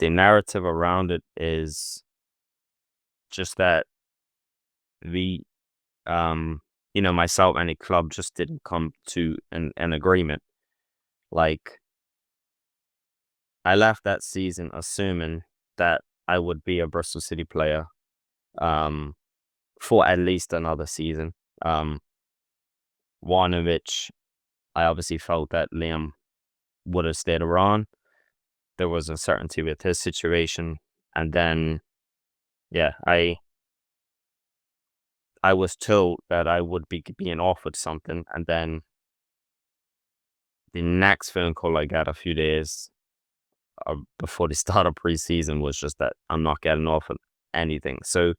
the narrative around it is just that we, um, myself and the club just didn't come to an agreement. Like, I left that season assuming that I would be a Bristol City player, um, for at least another season. Um, one in which I obviously felt that Liam would have stayed around. There was uncertainty with his situation, and then yeah, I was told that I would be being offered something, and then the next phone call I got a few days before the start of preseason was just that I'm not getting offered anything. So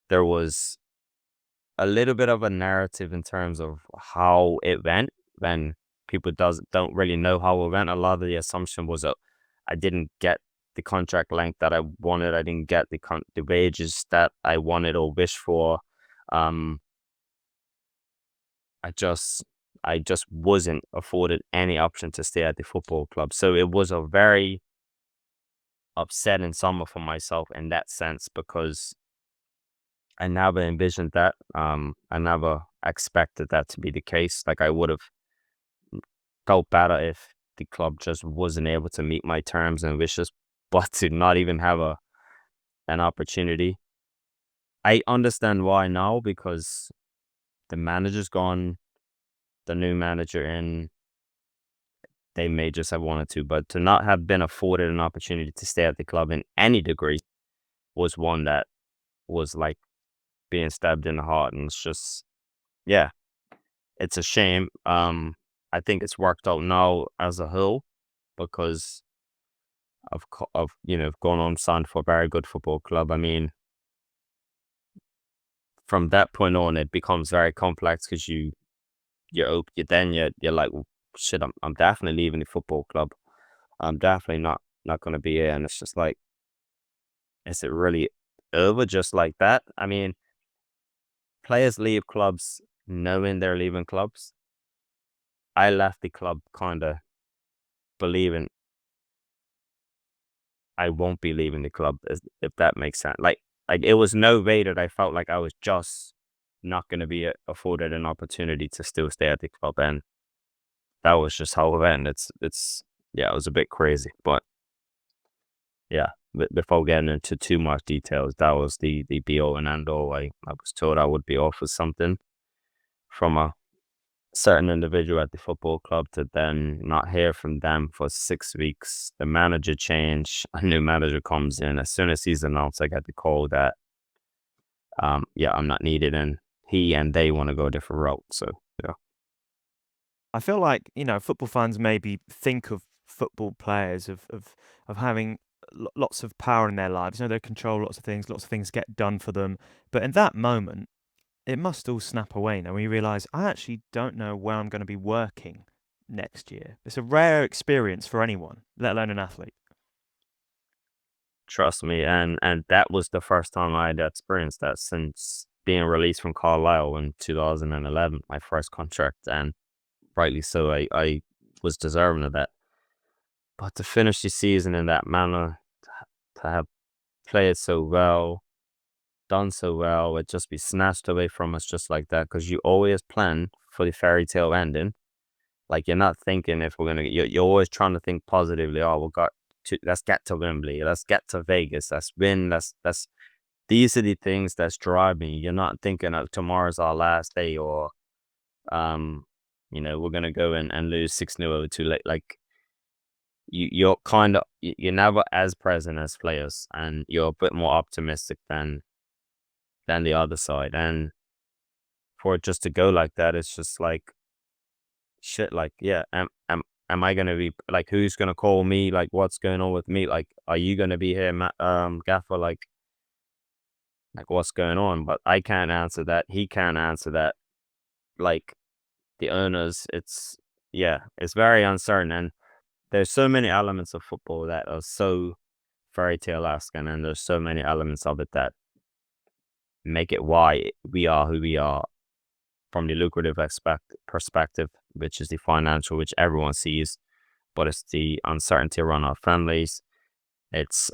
there was a little bit of a narrative in terms of how it went when people don't really know how it went. A lot of the assumption was that I didn't get the contract length that I wanted. I didn't get the wages that I wanted or wished for. Um, I just I just wasn't afforded any option to stay at the football club. So it was a very upsetting summer for myself in that sense because I never envisioned that. I never expected that to be the case. Like I would have felt better if the club just wasn't able to meet my terms and wishes, but to not even have an opportunity. I understand why now because the manager's gone, the new manager in, they may just have wanted to, but to not have been afforded an opportunity to stay at the club in any degree was one that was like being stabbed in the heart. And it's just, yeah, it's a shame. I think it's worked out now as a whole because of going on signed for a very good football club. I mean, from that point on, it becomes very complex because you're like, "Well, shit, I'm definitely leaving the football club. I'm definitely not going to be here." And it's just like, is it really over just like that? I mean, players leave clubs knowing they're leaving clubs. I left the club kind of believing I won't be leaving the club, if that makes sense. Like it was no way that I felt like I was just not going to be afforded an opportunity to still stay at the club, and that was just how it went. It's yeah, it was a bit crazy, but yeah. Before getting into too much details, that was the be all and end all. I was told I would be offered something from a certain individual at the football club to then not hear from them for 6 weeks. The manager change, a new manager comes in. As soon as he's announced, I get the call that yeah, I'm not needed and he and they want to go a different route. So yeah. I feel like, football fans maybe think of football players of having lots of power in their lives. They control lots of things get done for them. But in that moment, it must all snap away now when you realize I actually don't know where I'm going to be working next year. It's a rare experience for anyone, let alone an athlete. Trust me. And that was the first time I had experienced that since being released from Carlisle in 2011, my first contract, and rightly so. I was deserving of that. But to finish the season in that manner, to have played so well, done so well, it just be snatched away from us just like that. Because you always plan for the fairy tale ending. Like you're not thinking if we're gonna. You're always trying to think positively. Oh, we got to. Let's get to Wembley. Let's get to Vegas. Let's win. Let's. These are the things that's driving you. You're not thinking of tomorrow's our last day or um, we're gonna go and lose 6-0 over too late. Like you're kind of you're never as present as players, and you're a bit more optimistic than the other side. And for it just to go like that, it's just like shit. Like yeah, am I gonna be like who's gonna call me? Like what's going on with me? Like are you gonna be here, Gaffer? Like what's going on? But I can't answer that. He can't answer that. Like the owners, yeah, it's very uncertain, and there's so many elements of football that are so fairy tale esque, and then there's so many elements of it that make it why we are who we are from the lucrative perspective, which is the financial, which everyone sees, but it's the uncertainty around our families, It's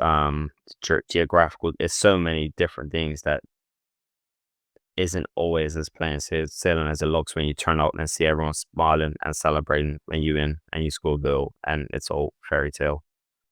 geographical. It's so many different things that isn't always as plain sailing as it looks when you turn out and see everyone smiling and celebrating when you win and you score a goal and it's all fairy tale.